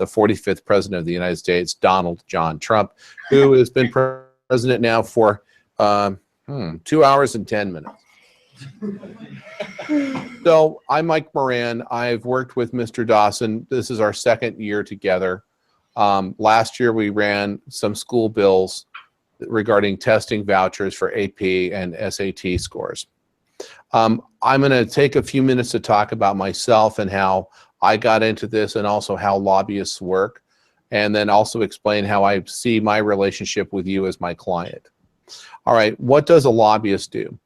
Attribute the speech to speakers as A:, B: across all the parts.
A: the 45th president of the United States, Donald John Trump, who has been president now for 2 hours and 10 minutes. So I'm Mike Moran. I've worked with Mr. Dawson. This is our second year together. Last year we ran some school bills regarding testing vouchers for AP and SAT scores. I'm going to take a few minutes to talk about myself and how I got into this, and also how lobbyists work, and then also explain how I see my relationship with you as my client. All right, what does a lobbyist do?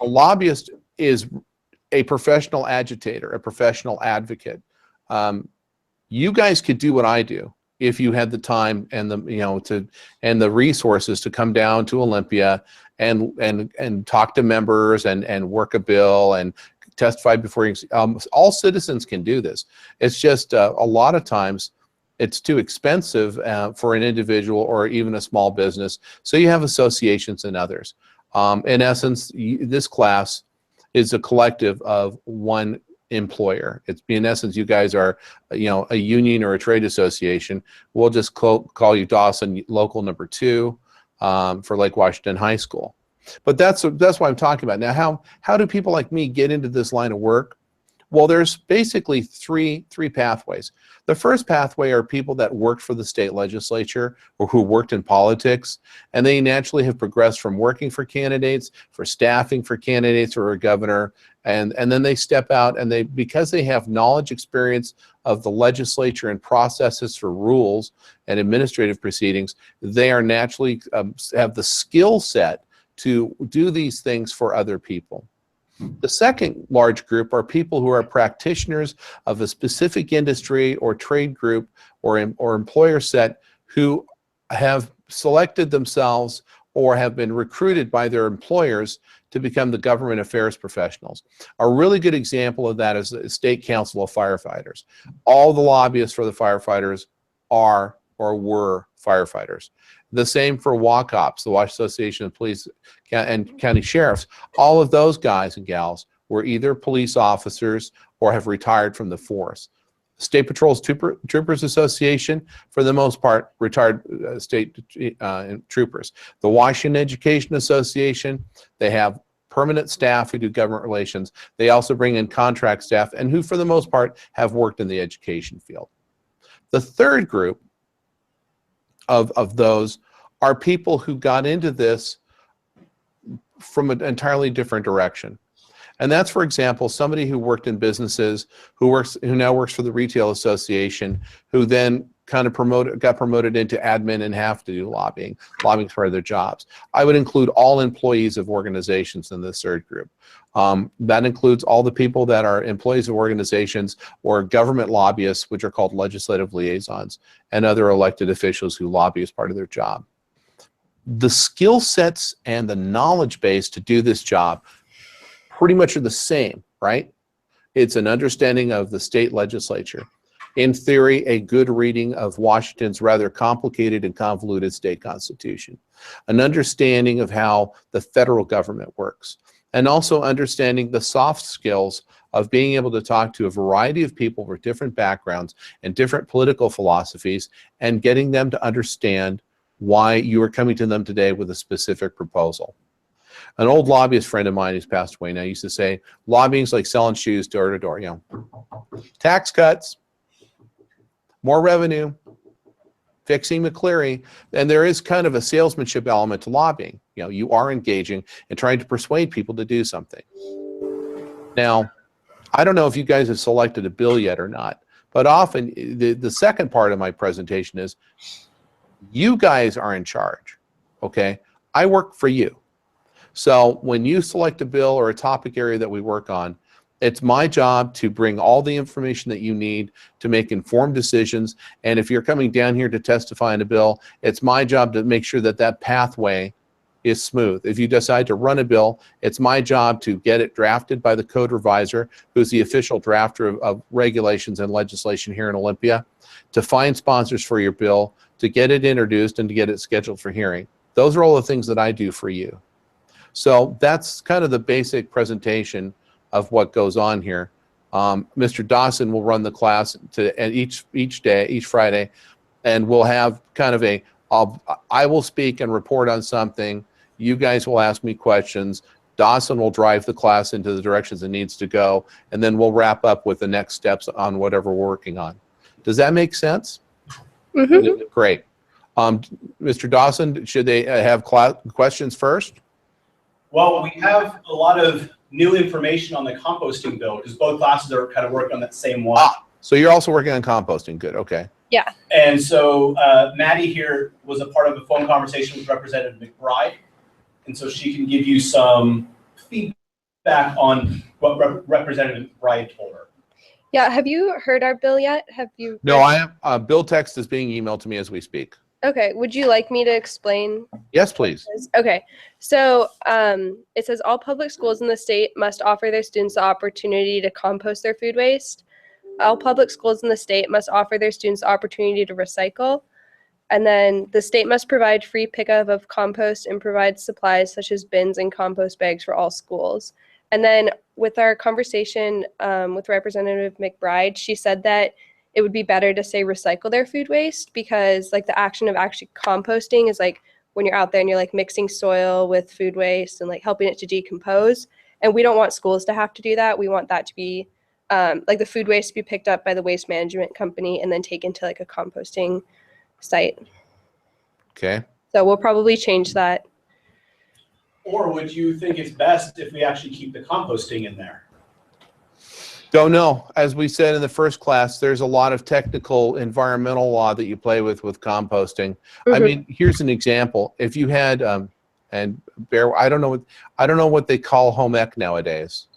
A: A lobbyist is a professional agitator, a professional advocate. You guys could do what I do if you had the time and the resources to come down to Olympia and talk to members and work a bill and testify before you. All citizens can do this. It's just a lot of times it's too expensive for an individual or even a small business. So you have associations and others. In essence, this class is a collective of one employer. It's, in essence, you guys are, a union or a trade association. We'll just call you Dawson Local Number 2 for Lake Washington High School. But that's what I'm talking about. Now, how do people like me get into this line of work? Well, there's basically three pathways. The first pathway are people that worked for the state legislature or who worked in politics, and they naturally have progressed from working for candidates, for staffing for candidates or a governor, and then they step out, and because they have knowledge, experience of the legislature and processes for rules and administrative proceedings, they are naturally have the skill set to do these things for other people. The second large group are people who are practitioners of a specific industry or trade group or employer set who have selected themselves or have been recruited by their employers to become the government affairs professionals. A really good example of that is the State Council of Firefighters. All the lobbyists for the firefighters are or were firefighters. The same for WACOPS, the Washington Association of Police and County Sheriffs. All of those guys and gals were either police officers or have retired from the force. State Patrol's Troopers Association, for the most part, retired state troopers. The Washington Education Association, they have permanent staff who do government relations. They also bring in contract staff and who, for the most part, have worked in the education field. The third group of those are people who got into this from an entirely different direction. And that's, for example, somebody who worked in businesses, who now works for the Retail Association, who then kind of got promoted into admin and have to do lobbying. Lobbying for their jobs. I would include all employees of organizations in this third group. That includes all the people that are employees of organizations or government lobbyists, which are called legislative liaisons, and other elected officials who lobby as part of their job. The skill sets and the knowledge base to do this job pretty much are the same, right? It's an understanding of the state legislature. In theory, a good reading of Washington's rather complicated and convoluted state constitution. An understanding of how the federal government works. And also understanding the soft skills of being able to talk to a variety of people with different backgrounds and different political philosophies, and getting them to understand why you are coming to them today with a specific proposal. An old lobbyist friend of mine who's passed away now used to say, lobbying is like selling shoes door to door. Tax cuts, more revenue, fixing McCleary, and there is kind of a salesmanship element to lobbying. You are engaging and trying to persuade people to do something. Now, I don't know if you guys have selected a bill yet or not, but often the second part of my presentation is you guys are in charge, okay? I work for you. So when you select a bill or a topic area that we work on, it's my job to bring all the information that you need to make informed decisions. And if you're coming down here to testify on a bill, it's my job to make sure that that pathway is smooth. If you decide to run a bill, it's my job to get it drafted by the code reviser, who's the official drafter of regulations and legislation here in Olympia, to find sponsors for your bill, to get it introduced, and to get it scheduled for hearing. Those are all the things that I do for you. So that's kind of the basic presentation of what goes on here. Mr. Dawson will run the class and each Friday, and we'll have kind of I will speak and report on something. You guys will ask me questions. Dawson will drive the class into the directions it needs to go, and then we'll wrap up with the next steps on whatever we're working on. Does that make sense?
B: Mm-hmm.
A: Great. Mr. Dawson, should they have questions first?
C: Well, we have a lot of new information on the composting bill because both classes are kind of working on that same one.
A: So you're also working on composting. Good. Okay.
B: Yeah.
C: And so Maddie here was a part of a phone conversation with Representative McBride. And so she can give you some feedback on what Representative McBride told her.
B: Yeah. Have you heard our bill yet? Have you?
A: No, I am. Bill text is being emailed to me as we speak.
B: Okay. Would you like me to explain?
A: Yes, please.
B: Okay. So it says all public schools in the state must offer their students the opportunity to compost their food waste. All public schools in the state must offer their students the opportunity to recycle. And then the state must provide free pickup of compost and provide supplies such as bins and compost bags for all schools. And then with our conversation with Representative McBride, she said that it would be better to say recycle their food waste because like the action of actually composting is like when you're out there and you're like mixing soil with food waste and like helping it to decompose. And we don't want schools to have to do that. We want that to be like the food waste to be picked up by the waste management company and then taken to like a composting site.
A: Okay.
B: So we'll probably change that.
C: Or would you think it's best if we actually keep the composting in there?
A: Don't know. As we said in the first class, there's a lot of technical environmental law that you play with composting.
B: Mm-hmm.
A: I mean, here's an example. If you had and bear, I don't know what they call home ec nowadays.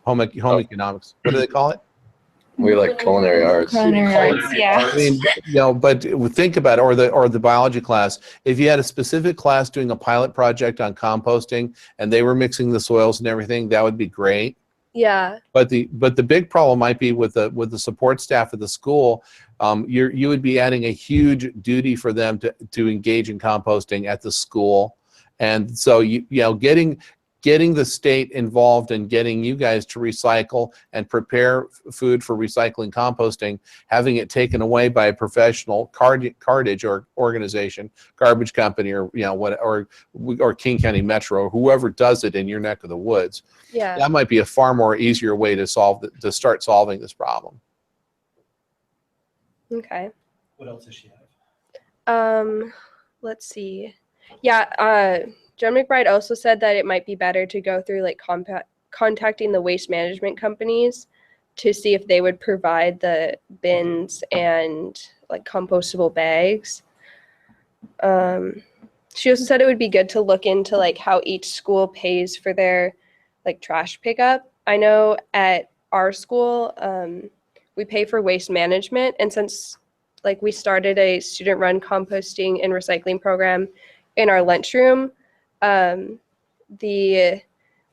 A: Home economics. What do they call it?
D: We like culinary arts.
E: Culinary arts, yeah.
A: I mean, but think about it, or the biology class. If you had a specific class doing a pilot project on composting and they were mixing the soils and everything, that would be great.
B: Yeah.
A: But the big problem might be with the support staff of the school. You would be adding a huge duty for them to engage in composting at the school, and so getting the state involved and getting you guys to recycle and prepare food for recycling composting, having it taken away by a professional cartage or organization, garbage company, or or King County Metro, or whoever does it in your neck of the woods.
B: Yeah.
A: That might be a far more easier way to start solving this problem.
B: Okay.
C: What else does she have?
B: Let's see. Yeah. Jen McBride also said that it might be better to go through like contacting the waste management companies to see if they would provide the bins and like compostable bags. She also said it would be good to look into like how each school pays for their like trash pickup. I know at our school, we pay for waste management, and since like we started a student-run composting and recycling program in our lunchroom, when the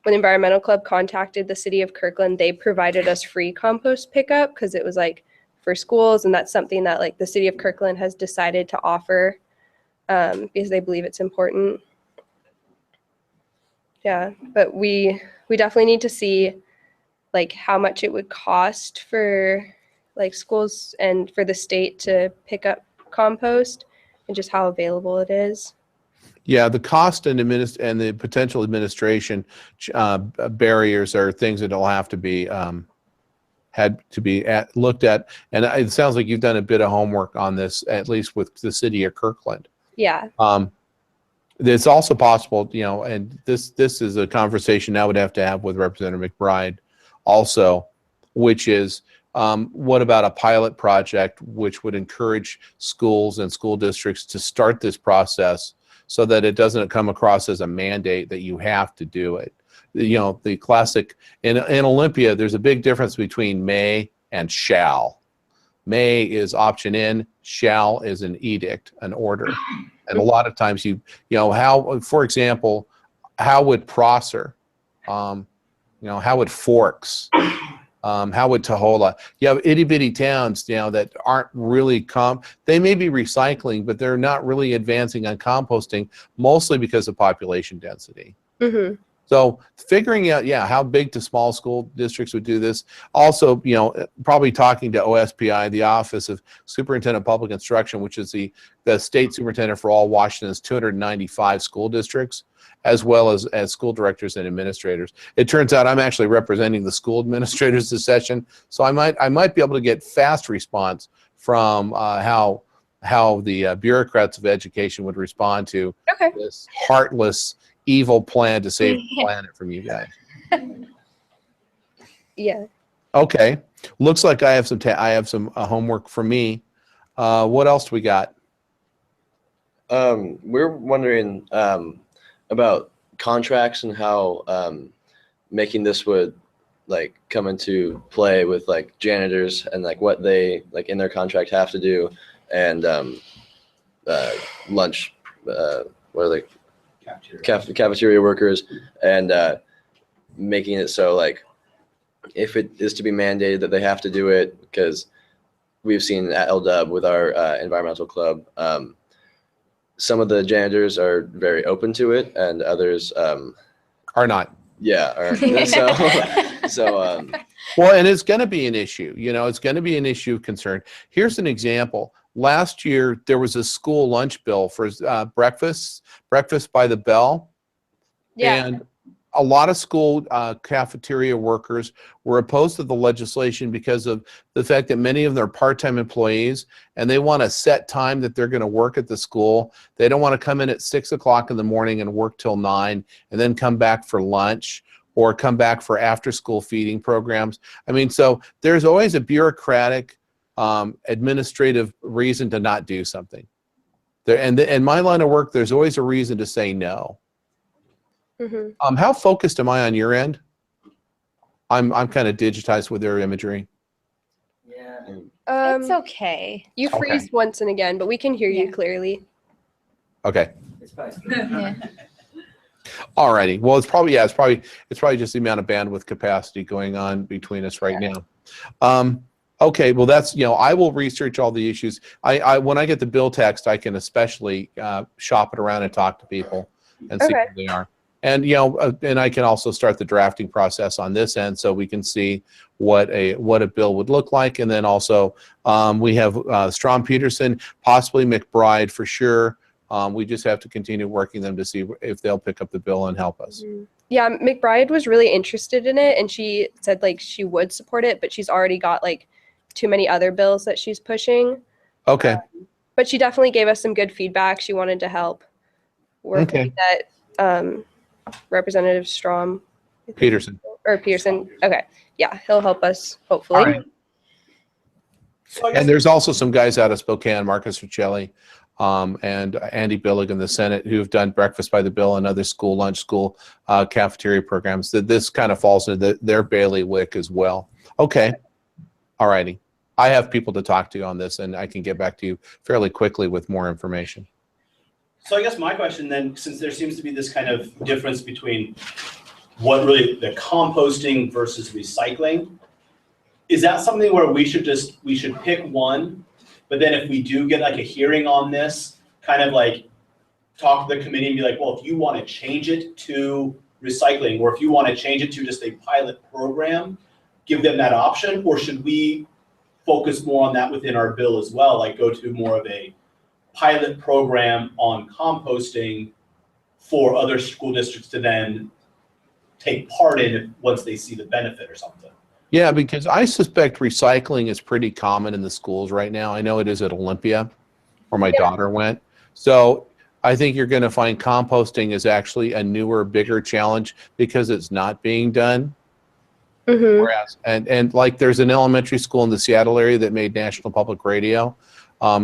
B: Environmental Club contacted the city of Kirkland, they provided us free compost pickup because it was like for schools, and that's something that like the city of Kirkland has decided to offer because they believe it's important. Yeah, but we definitely need to see like how much it would cost for like schools and for the state to pick up compost and just how available it is.
A: Yeah, the cost and the potential administration barriers are things that will have to be looked at. And it sounds like you've done a bit of homework on this, at least with the city of Kirkland.
B: Yeah.
A: It's also possible, and this is a conversation I would have to have with Representative McBride also, which is what about a pilot project which would encourage schools and school districts to start this process so that it doesn't come across as a mandate that you have to do it. The classic, in Olympia, there's a big difference between may and shall. May is option in, shall is an edict, an order. And a lot of times for example, how would Prosser, how would Forks, how would Tahola? You have itty bitty towns, that aren't really they may be recycling, but they're not really advancing on composting, mostly because of population density.
B: Mm-hmm.
A: So figuring out, yeah, how big to small school districts would do this. Also, probably talking to OSPI, the Office of Superintendent of Public Instruction, which is the state superintendent for all Washington's 295 school districts, as well as school directors and administrators. It turns out I'm actually representing the school administrators this session, so I might be able to get fast response from how the bureaucrats of education would respond to this heartless, evil plan to save the planet from you guys.
B: Yeah.
A: Okay, looks like I have some homework for me. What else do we got?
D: We're wondering about contracts and how making this would like come into play with like janitors and like what they like in their contract have to do, and lunch, what are they? Cafeteria workers, and making it so like if it is to be mandated that they have to do it, because we've seen at LW with our environmental club, some of the janitors are very open to it and others
A: Are not.
D: yeah aren't. So
A: Well, and it's going to be an issue. It's going to be an issue of concern. Here's an example. Last year, there was a school lunch bill for breakfast by the bell.
B: Yeah.
A: And a lot of school cafeteria workers were opposed to the legislation because of the fact that many of them are part-time employees, and they want a set time that they're going to work at the school. They don't want to come in at 6 o'clock in the morning and work till 9 and then come back for lunch or come back for after-school feeding programs. I mean, so there's always a bureaucratic administrative reason to not do something. And in my line of work, there's always a reason to say no.
B: Mm-hmm.
A: How focused am I on your end? I'm kind of digitized with their imagery.
E: Yeah.
F: It's okay.
B: You
A: Okay.
B: freeze once and again, but we can hear you
F: Yeah.
B: clearly.
A: Okay.
E: It's fine.
F: Yeah.
A: All righty. Well, it's probably just the amount of bandwidth capacity going on between us right now. Okay. Well, that's I will research all the issues. I when I get the bill text, I can especially shop it around and talk to people and see
B: Okay.
A: who they are. And and I can also start the drafting process on this end, so we can see what a bill would look like. And then also we have Strom Peterson, possibly McBride for sure. We just have to continue working them to see if they'll pick up the bill and help us.
B: Yeah, McBride was really interested in it, and she said like she would support it, but she's already got like too many other bills that she's pushing.
A: Okay.
B: But she definitely gave us some good feedback. She wanted to help. We're
A: Okay.
B: hoping that Representative Strom
A: Peterson.
B: or Pearson. Okay, yeah, he'll help us hopefully.
A: All right.
C: So I guess
A: And there's also some guys out of Spokane, Marcus Riccelli, and Andy Billig in the Senate, who have done breakfast by the bill and other school lunch, school cafeteria programs. That this kind of falls into their bailiwick as well. Okay. All righty. I have people to talk to on this, and I can get back to you fairly quickly with more information.
C: So I guess my question then, since there seems to be this kind of difference between what really the composting versus recycling, is that something where we should pick one, but then if we do get like a hearing on this, kind of like talk to the committee and be like, well, if you want to change it to recycling, or if you want to change it to just a pilot program, give them that option? Or should we focus more on that within our bill as well, like go to more of a pilot program on composting for other school districts to then take part in once they see the benefit or something?
A: Yeah, because I suspect recycling is pretty common in the schools right now. I know it is at Olympia, where my daughter went. So I think you're going to find composting is actually a newer, bigger challenge because it's not being done.
B: Mm-hmm.
A: Whereas, and like there's an elementary school in the Seattle area that made National Public Radio.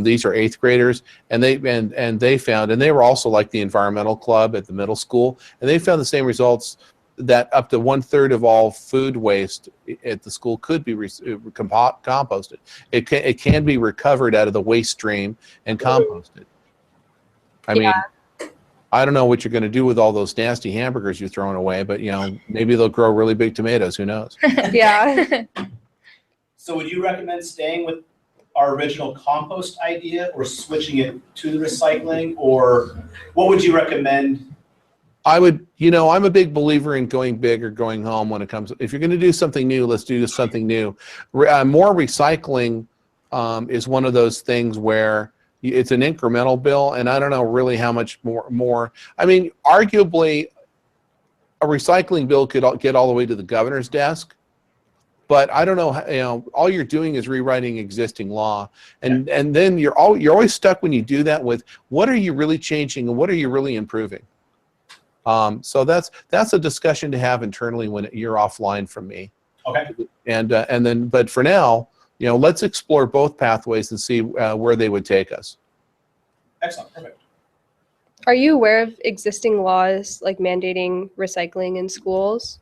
A: These are 8th graders, and they found, and they were also like the environmental club at the middle school, and they found the same results, that up to 1/3 of all food waste at the school could be composted. It can be recovered out of the waste stream and composted. I mean, I don't know what you're going to do with all those nasty hamburgers you're throwing away, but maybe they'll grow really big tomatoes. Who knows?
B: Yeah.
C: So would you recommend staying with our original compost idea or switching it to the recycling, or what would you recommend
A: I would, I'm a big believer in going big or going home when it comes. If you're going to do something new, let's do something new. More recycling is one of those things where it's an incremental bill, and I don't know really how much more. I mean, arguably, a recycling bill could get all the way to the governor's desk, but I don't know. All you're doing is rewriting existing law, and then you're always stuck when you do that with what are you really changing and what are you really improving. So that's a discussion to have internally when you're offline from me.
C: Okay.
A: And then, but for now, let's explore both pathways and see where they would take us.
C: Excellent. Perfect.
B: Are you aware of existing laws like mandating recycling in schools?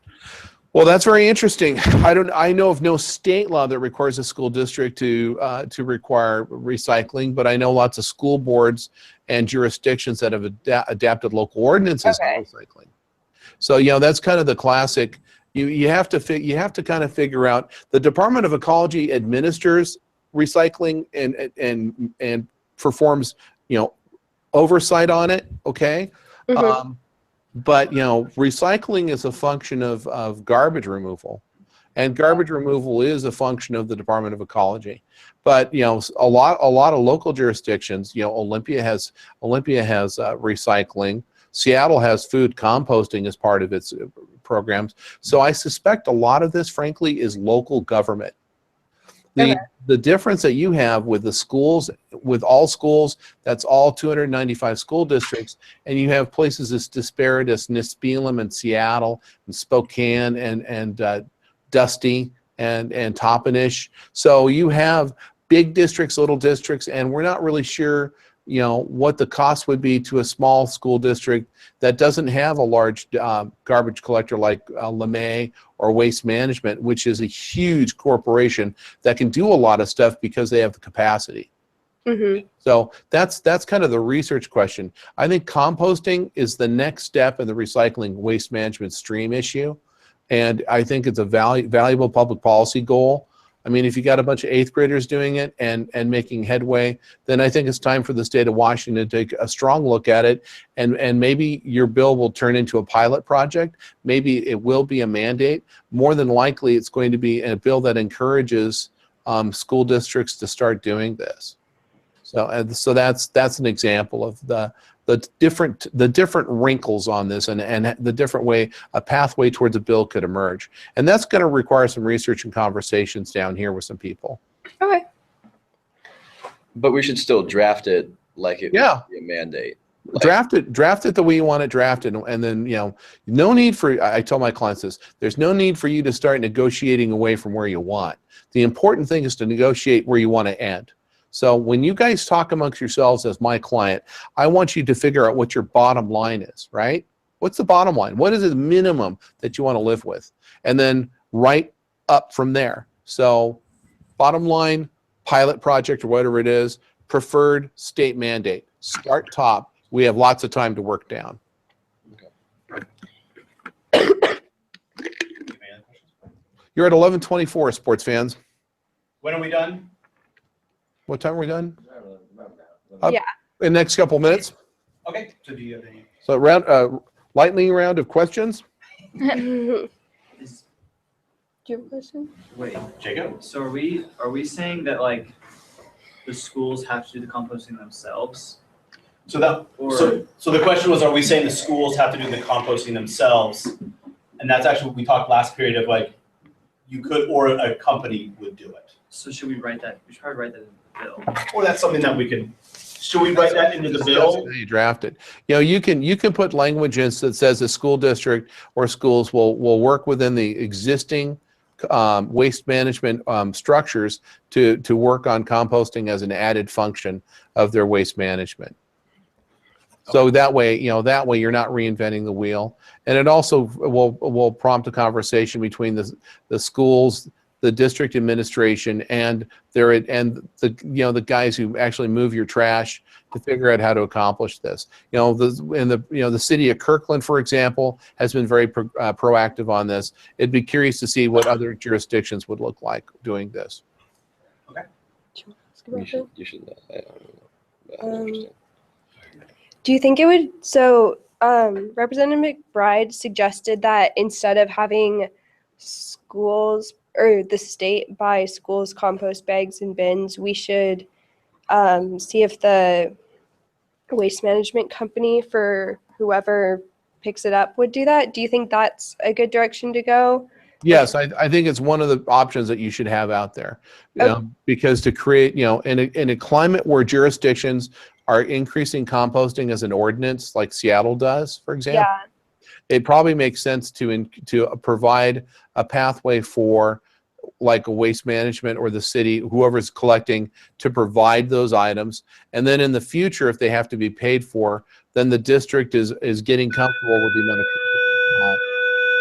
A: Well, that's very interesting. I know of no state law that requires a school district to require recycling, but I know lots of school boards and jurisdictions that have adapted local ordinances on recycling. So that's kind of the classic. You have to kind of figure out. The Department of Ecology administers recycling and performs oversight on it. Okay.
B: Mm-hmm.
A: But recycling is a function of garbage removal, and garbage removal is a function of the Department of Ecology. But a lot of local jurisdictions, Olympia has recycling. Seattle has food composting as part of its programs. So I suspect a lot of this, frankly, is local government. The difference that you have with the schools, with all schools, that's all 295 school districts, and you have places as disparate as Nispelem and Seattle and Spokane and Dusty and Toppenish. So you have big districts, little districts, and we're not really sure what the cost would be to a small school district that doesn't have a large garbage collector like LeMay or Waste Management, which is a huge corporation that can do a lot of stuff because they have the capacity.
B: Mm-hmm.
A: So that's kind of the research question. I think composting is the next step in the recycling waste management stream issue, and I think it's a valuable public policy goal. I mean, if you got a bunch of 8th graders doing it and making headway, then I think it's time for the state of Washington to take a strong look at it, and maybe your bill will turn into a pilot project. Maybe it will be a mandate. More than likely, it's going to be a bill that encourages school districts to start doing this. So that's an example of the different wrinkles on this and the different way a pathway towards a bill could emerge. And that's going to require some research and conversations down here with some people.
B: Okay.
D: But we should still draft it like it would be a mandate.
A: Draft it the way you want it drafted, and then no need for. I tell my clients this: there's no need for you to start negotiating away from where you want. The important thing is to negotiate where you want to end. So when you guys talk amongst yourselves as my client, I want you to figure out what your bottom line is, right? What's the bottom line? What is the minimum that you want to live with? And then right up from there. So bottom line, pilot project or whatever it is, preferred state mandate. Start top. We have lots of time to work down. You're at 11:24, sports fans.
C: When are we done?
A: What time are we done?
B: Yeah.
A: In the next couple minutes.
C: Okay. So do you have any?
A: So lightning round of questions.
B: Do you have a question?
E: Wait,
C: Jacob?
E: so are we saying that like the schools have to do the composting themselves?
C: So the question was, are we saying the schools have to do the composting themselves? And that's actually what we talked last period of, like, you could, or a company would do it.
E: So should we write that? We should probably write that in the bill.
C: Or that's something that we can, should we write that into the bill?
A: You draft it. You can put language in that says a school district or schools will work within the existing waste management structures to work on composting as an added function of their waste management. So that way you're not reinventing the wheel, and it also will prompt a conversation between the schools, the district administration, and the guys who actually move your trash to figure out how to accomplish this. The city of Kirkland, for example, has been very proactive on this. It'd be curious to see what other jurisdictions would look like doing this.
C: Okay.
D: You should know. I don't know.
B: Do you think it would, so Representative McBride suggested that instead of having schools or the state buy schools compost bags and bins, we should see if the waste management company for whoever picks it up would do that. Do you think that's a good direction to go?
A: Yes, I think it's one of the options that you should have out there. Because to create, in a climate where jurisdictions are increasing composting as an ordinance, like Seattle does, for example,
B: Yeah.
A: it probably makes sense to provide a pathway for like a waste management or the city, whoever's collecting, to provide those items. And then in the future, if they have to be paid for, then the district is getting comfortable with the amount of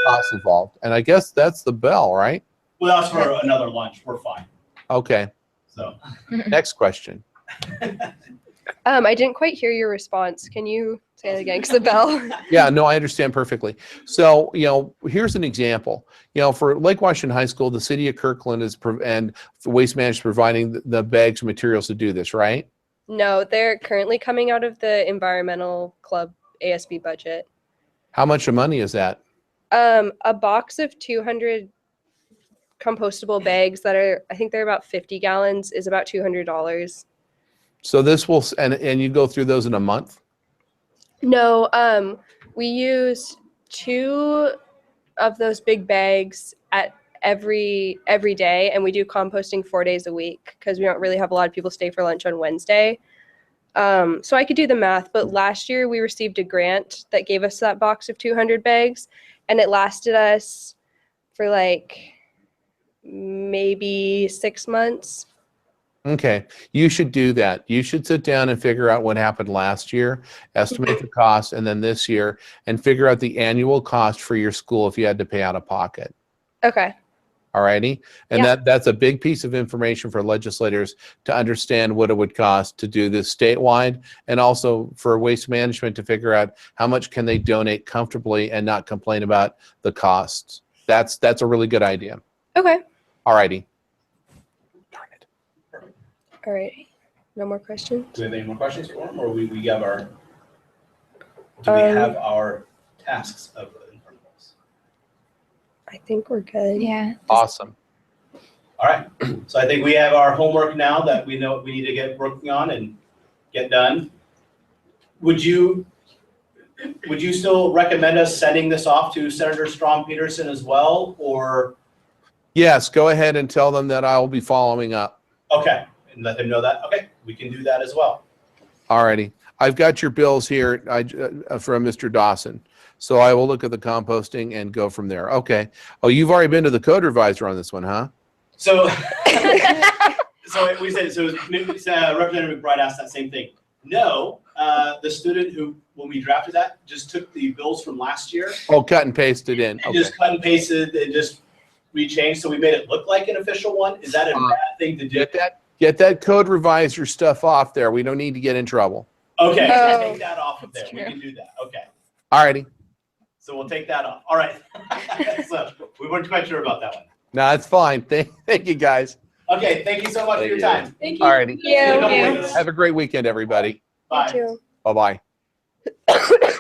A: costs involved. And I guess that's the bell, right?
C: Well, that's for another lunch. We're fine.
A: Okay.
C: So.
A: Next question.
B: I didn't quite hear your response. Can you say it again? Because the bell.
A: Yeah, no, I understand perfectly. So, here's an example. For Lake Washington High School, the city of Kirkland and Waste Management providing the bags and materials to do this, right?
B: No, they're currently coming out of the environmental club ASB budget.
A: How much of money is that?
B: A box of 200 compostable bags I think they're about 50 gallons, is about $200.
A: So this will, and you go through those in a month?
B: No, we use 2 of those big bags at every day, and we do composting 4 days a week because we don't really have a lot of people stay for lunch on Wednesday. So I could do the math, but last year we received a grant that gave us that box of 200 bags, and it lasted us for like maybe 6 months.
A: Okay, you should do that. You should sit down and figure out what happened last year, estimate the cost, and then this year, and figure out the annual cost for your school if you had to pay out of pocket.
B: Okay.
A: All righty? And
B: Yeah.
A: that's a big piece of information for legislators to understand what it would cost to do this statewide, and also for waste management to figure out how much can they donate comfortably and not complain about the costs. That's a really good idea.
B: Okay.
A: All righty. Darn it.
B: All right. No more questions?
C: Do we have any more questions for him, or we have our? Do we have our tasks in front of us?
B: I think we're good.
F: Yeah.
A: Awesome.
C: All right. So I think we have our homework now that we know we need to get working on and get done. Would you still recommend us sending this off to Senator Strom Peterson as well, or?
A: Yes, go ahead and tell them that I will be following up.
C: Okay, and let them know that. Okay, we can do that as well.
A: All righty. I've got your bills here from Mr. Dawson. So I will look at the composting and go from there. Okay. Oh, you've already been to the code revisor on this one, huh?
C: So, Representative McBride asked that same thing. No, the student who, when we drafted that, just took the bills from last year.
A: Oh, cut and pasted in.
C: And
A: Okay.
C: just cut and pasted and just rechanged, so we made it look like an official one. Is that a bad thing to do?
A: Get that code revisor stuff off there. We don't need to get in trouble.
C: Okay,
B: Oh,
C: take that off of there.
F: that's
C: We
F: true.
C: can do that. Okay,
A: All righty.
C: so we'll take that off. All right. So we weren't quite sure about that one.
A: No, it's fine. Thank you, guys.
C: Okay, thank you so much for your time.
B: Thank
A: All righty.
C: See you in a couple
B: you.
C: weeks.
A: Have a great weekend, everybody.
C: Bye.
B: You too.
A: Bye-bye.